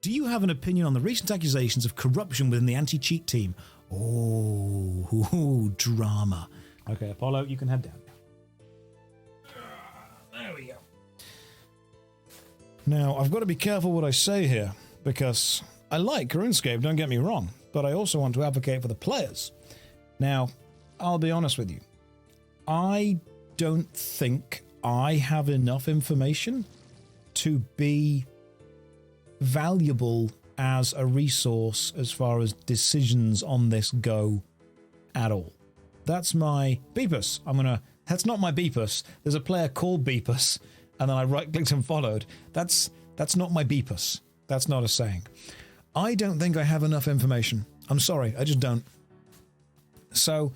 Do you have an opinion on the recent accusations of corruption within the anti-cheat team? Oh, drama. Okay, Apollo, you can head down. There we go. Now, I've got to be careful what I say here, because I like RuneScape, don't get me wrong, but I also want to advocate for the players. Now, I'll be honest with you. I don't think I have enough information to be valuable as a resource as far as decisions on this go at all. That's my Beepus. That's not my Beepus. There's a player called Beepus, and then I right-clicked and followed. That's not my Beepus. That's not a saying. I don't think I have enough information. I'm sorry, I just don't. So,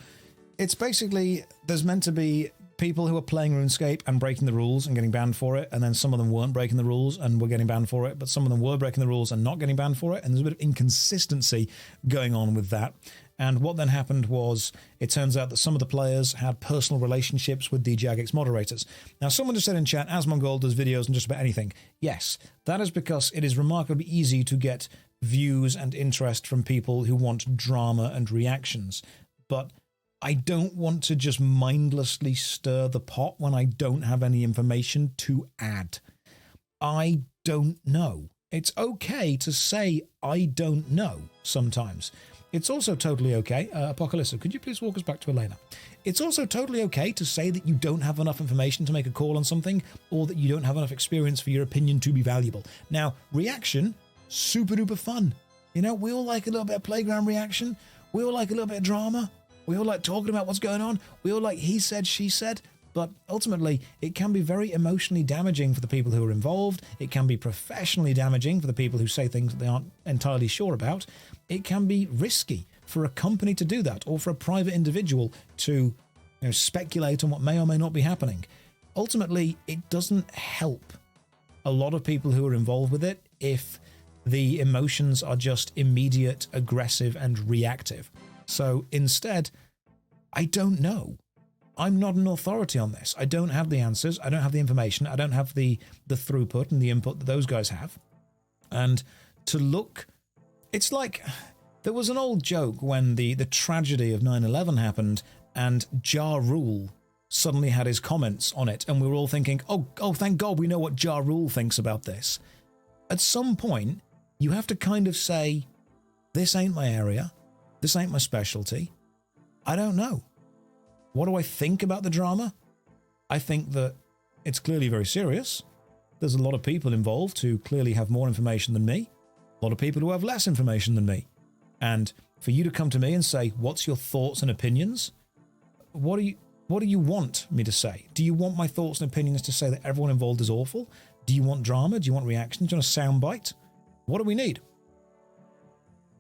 it's basically, there's meant to be people who are playing RuneScape and breaking the rules and getting banned for it, and then some of them weren't breaking the rules and were getting banned for it, but some of them were breaking the rules and not getting banned for it, and there's a bit of inconsistency going on with that. And what then happened was, it turns out that some of the players had personal relationships with the Jagex moderators. Now, someone just said in chat, Asmongold does videos on just about anything. Yes, that is because it is remarkably easy to get views and interest from people who want drama and reactions. But I don't want to just mindlessly stir the pot when I don't have any information to add. I don't know. It's okay to say I don't know sometimes. It's also totally okay. Apocalypse, could you please walk us back to Elena? It's also totally okay to say that you don't have enough information to make a call on something, or that you don't have enough experience for your opinion to be valuable. Now, reaction, super duper fun. You know, we all like a little bit of playground reaction. We all like a little bit of drama. We all like talking about what's going on. We all like he said, she said. But ultimately, it can be very emotionally damaging for the people who are involved. It can be professionally damaging for the people who say things that they aren't entirely sure about. It can be risky for a company to do that, or for a private individual to speculate on what may or may not be happening. Ultimately, it doesn't help a lot of people who are involved with it if the emotions are just immediate, aggressive, and reactive. So instead, I don't know. I'm not an authority on this. I don't have the answers. I don't have the information. I don't have the throughput and the input that those guys have. And to look, it's like there was an old joke when the tragedy of 9/11 happened and Ja Rule suddenly had his comments on it. And we were all thinking, oh, thank God we know what Ja Rule thinks about this. At some point, you have to kind of say, this ain't my area. This ain't my specialty. I don't know. What do I think about the drama? I think that it's clearly very serious. There's a lot of people involved who clearly have more information than me. A lot of people who have less information than me. And for you to come to me and say, what's your thoughts and opinions? What do you want me to say? Do you want my thoughts and opinions to say that everyone involved is awful? Do you want drama? Do you want reaction? Do you want a soundbite? What do we need?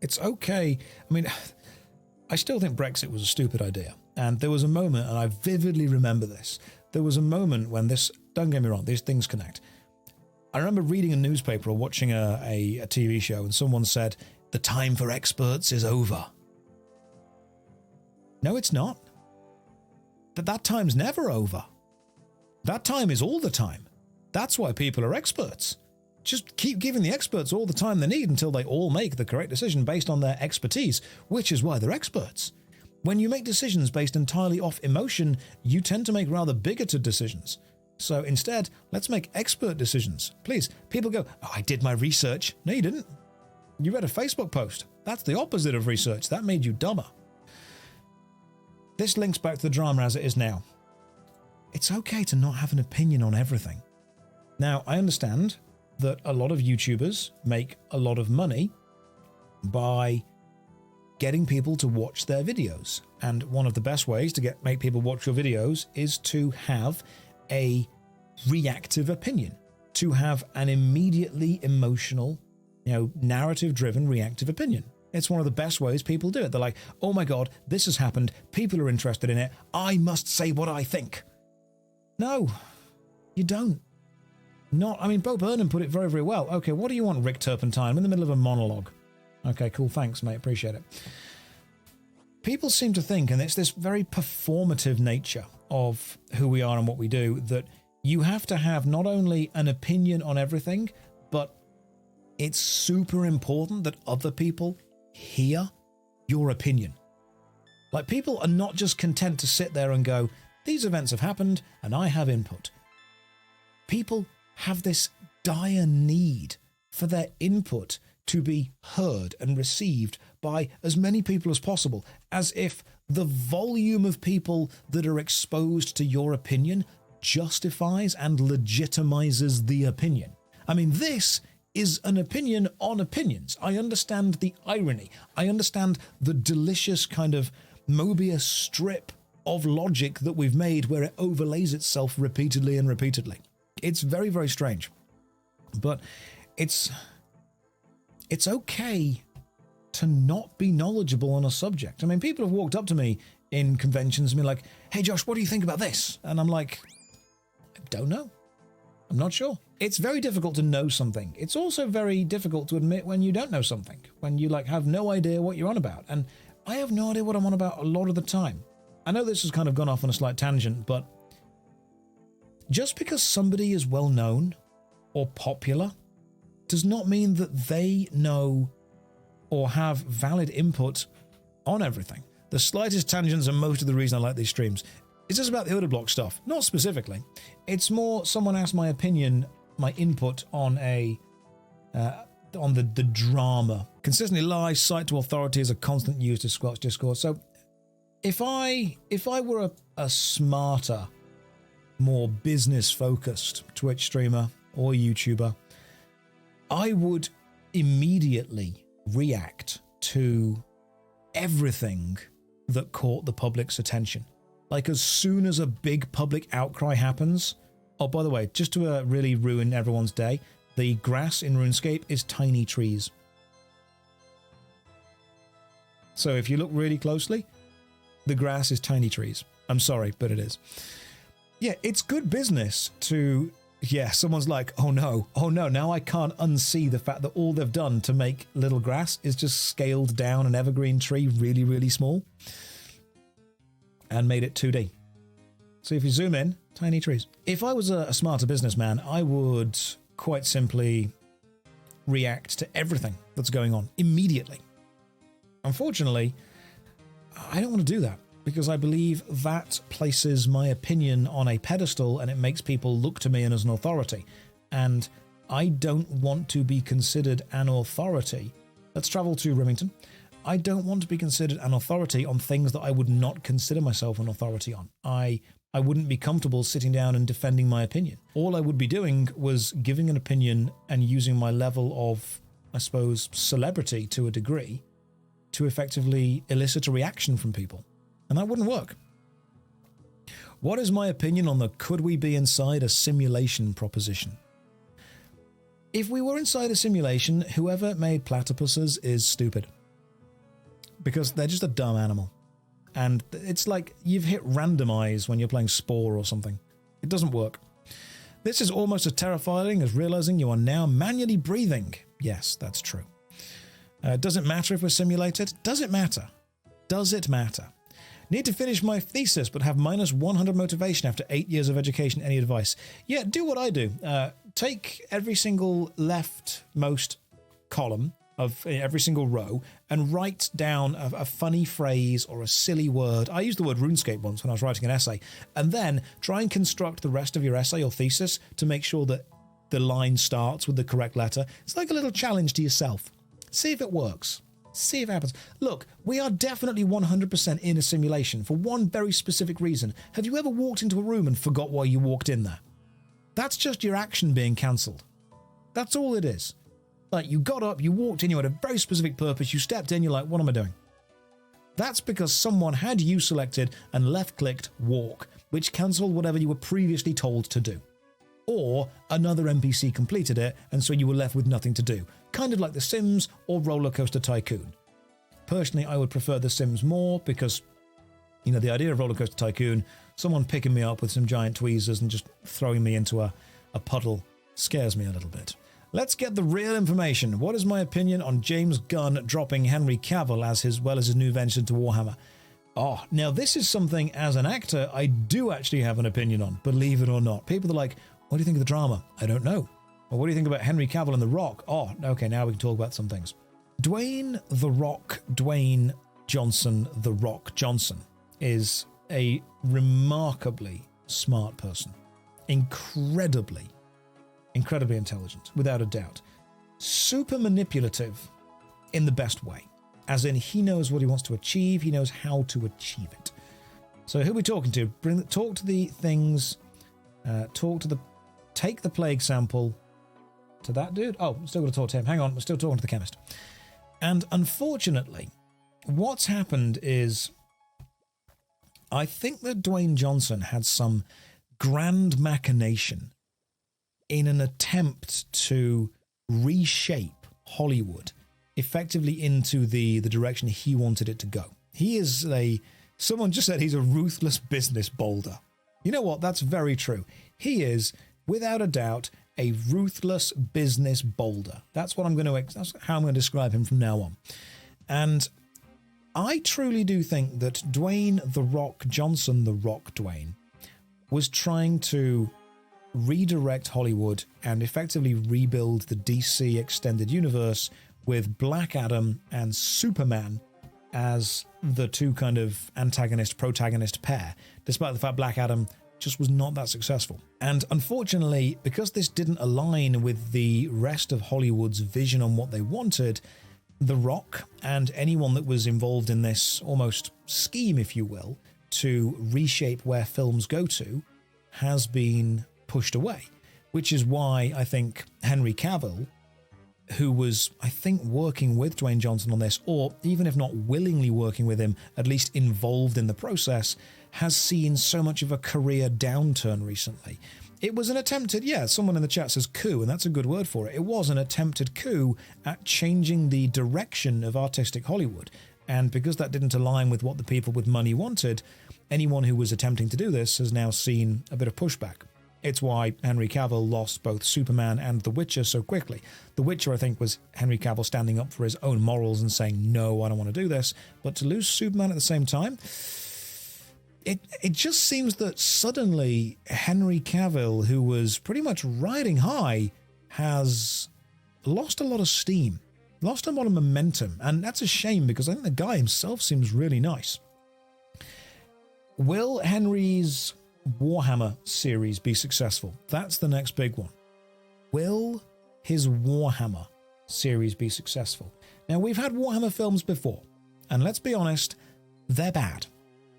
It's okay. I mean, I still think Brexit was a stupid idea. And there was a moment, and I vividly remember this, there was a moment when this, don't get me wrong, these things connect. I remember reading a newspaper or watching a TV show, and someone said, the time for experts is over. No, it's not. That time's never over. That time is all the time. That's why people are experts. Just keep giving the experts all the time they need until they all make the correct decision based on their expertise, which is why they're experts. When you make decisions based entirely off emotion, you tend to make rather bigoted decisions. So instead, let's make expert decisions. Please, people go, oh, I did my research. No, you didn't. You read a Facebook post. That's the opposite of research. That made you dumber. This links back to the drama as it is now. It's okay to not have an opinion on everything. Now, I understand that a lot of YouTubers make a lot of money by getting people to watch their videos. And one of the best ways to make people watch your videos is to have a reactive opinion, to have an immediately emotional, narrative-driven reactive opinion. It's one of the best ways people do it. They're like, oh my God, this has happened. People are interested in it. I must say what I think. No, you don't. Bo Burnham put it very, very well. Okay, what do you want, Rick Turpentine? I'm in the middle of a monologue. Okay, cool. Thanks, mate. Appreciate it. People seem to think, and it's this very performative nature of who we are and what we do, that you have to have not only an opinion on everything, but it's super important that other people hear your opinion. Like, people are not just content to sit there and go, these events have happened and I have input. People have this dire need for their input to be heard and received by as many people as possible, as if the volume of people that are exposed to your opinion justifies and legitimizes the opinion. I mean, this is an opinion on opinions. I understand the irony. I understand the delicious kind of Mobius strip of logic that we've made where it overlays itself repeatedly and repeatedly. It's very, very strange. But it's okay to not be knowledgeable on a subject. I mean, people have walked up to me in conventions and been like, hey, Josh, what do you think about this? And I'm like, I don't know. I'm not sure. It's very difficult to know something. It's also very difficult to admit when you don't know something, when you have no idea what you're on about. And I have no idea what I'm on about a lot of the time. I know this has kind of gone off on a slight tangent, but just because somebody is well known or popular does not mean that they know or have valid input on everything. The slightest tangents are most of the reason I like these streams. It's just about the order block stuff, not specifically. It's more someone asked my opinion, my input on the drama. Consistently lies, cite to authority is a constant use to squelch discourse. So if I were a smarter, more business-focused Twitch streamer or YouTuber, I would immediately react to everything that caught the public's attention. Like, as soon as a big public outcry happens... Oh, by the way, just to really ruin everyone's day, the grass in RuneScape is tiny trees. So if you look really closely, the grass is tiny trees. I'm sorry, but it is. Yeah, it's good business to... Yeah, someone's like, oh no, now I can't unsee the fact that all they've done to make little grass is just scaled down an evergreen tree really, really small and made it 2D. So if you zoom in, tiny trees. If I was a smarter businessman, I would quite simply react to everything that's going on immediately. Unfortunately, I don't want to do that, because I believe that places my opinion on a pedestal and it makes people look to me as an authority. And I don't want to be considered an authority. Let's travel to Remington. I don't want to be considered an authority on things that I would not consider myself an authority on. I wouldn't be comfortable sitting down and defending my opinion. All I would be doing was giving an opinion and using my level of, I suppose, celebrity to a degree to effectively elicit a reaction from people. And that wouldn't work. What is my opinion on the could we be inside a simulation proposition? If we were inside a simulation, whoever made platypuses is stupid. Because they're just a dumb animal. And it's like you've hit randomize when you're playing Spore or something. It doesn't work. This is almost as terrifying as realizing you are now manually breathing. Yes, that's true. Does it matter if we're simulated? Does it matter? Does it matter? Need to finish my thesis but have minus 100 motivation after 8 years of education. Any advice? Yeah, do what I do. Take every single leftmost column of every single row and write down a funny phrase or a silly word. I used the word RuneScape once when I was writing an essay. And then try and construct the rest of your essay or thesis to make sure that the line starts with the correct letter. It's like a little challenge to yourself. See if it works. See if it happens. Look, we are definitely 100% in a simulation for one very specific reason. Have you ever walked into a room and forgot why you walked in there? That's just your action being cancelled. That's all it is. Like, you got up, you walked in, you had a very specific purpose, you stepped in, you're like, what am I doing? That's because someone had you selected and left-clicked walk, which cancelled whatever you were previously told to do. Or another NPC completed it, and so you were left with nothing to do. Kind of like The Sims or Roller Coaster Tycoon. Personally, I would prefer The Sims more because, you know, the idea of Roller Coaster Tycoon, someone picking me up with some giant tweezers and just throwing me into a puddle scares me a little bit. Let's get the real information. What is my opinion on James Gunn dropping Henry Cavill as well as his new venture to Warhammer? Oh, now this is something as an actor I do actually have an opinion on, believe it or not. People are like, what do you think of the drama? I don't know. Well, what do you think about Henry Cavill and The Rock? Oh, okay, now we can talk about some things. Dwayne Johnson, The Rock Johnson, is a remarkably smart person. Incredibly intelligent, without a doubt. Super manipulative in the best way. As in, he knows what he wants to achieve, he knows how to achieve it. So who are we talking to? Talk to the things, take the plague sample to that dude. Oh, I'm still going to talk to him. Hang on, we're still talking to the chemist. And unfortunately, what's happened is, I think that Dwayne Johnson had some grand machination in an attempt to reshape Hollywood effectively into the direction he wanted it to go. He is someone just said he's a ruthless business boulder. You know what? That's very true. He is, without a doubt, a ruthless business boulder. That's how I'm going to describe him from now on. And I truly do think that Dwayne The Rock Johnson, The Rock Dwayne, was trying to redirect Hollywood and effectively rebuild the DC extended universe with Black Adam and Superman as the two kind of antagonist-protagonist pair, despite the fact Black Adam just was not that successful. And unfortunately, because this didn't align with the rest of Hollywood's vision on what they wanted, The Rock and anyone that was involved in this almost scheme, if you will, to reshape where films go to, has been pushed away. Which is why I think Henry Cavill, who was, I think, working with Dwayne Johnson on this, or even if not willingly working with him, at least involved in the process, has seen so much of a career downturn recently. It was an attempted, someone in the chat says coup, and that's a good word for it. It was an attempted coup at changing the direction of artistic Hollywood. And because that didn't align with what the people with money wanted, anyone who was attempting to do this has now seen a bit of pushback. It's why Henry Cavill lost both Superman and The Witcher so quickly. The Witcher, I think, was Henry Cavill standing up for his own morals and saying, no, I don't want to do this. But to lose Superman at the same time, it just seems that suddenly Henry Cavill, who was pretty much riding high, has lost a lot of steam, lost a lot of momentum. And that's a shame because I think the guy himself seems really nice. Will Henry's Warhammer series be successful? That's the next big one. Will his Warhammer series be successful? Now, we've had Warhammer films before, and let's be honest, they're bad.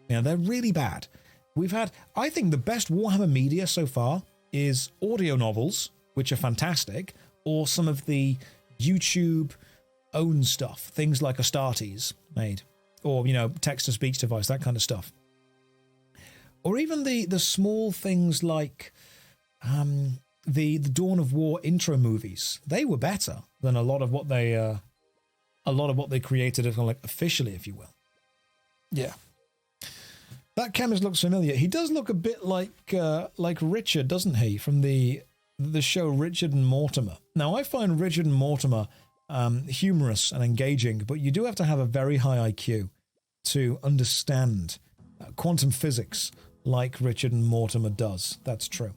They're really bad. We've had, I think the best Warhammer media so far is audio novels, which are fantastic, or some of the YouTube-owned stuff, things like Astartes made, or, text-to-speech device, that kind of stuff. Or even the small things like the Dawn of War intro movies. They were better than a lot of what they created officially, if you will. Yeah. That chemist looks familiar. He does look a bit like Richard, doesn't he, from the show Richard and Mortimer. Now, I find Richard and Mortimer humorous and engaging, but you do have to have a very high IQ to understand quantum physics like Richard and Mortimer does. That's true.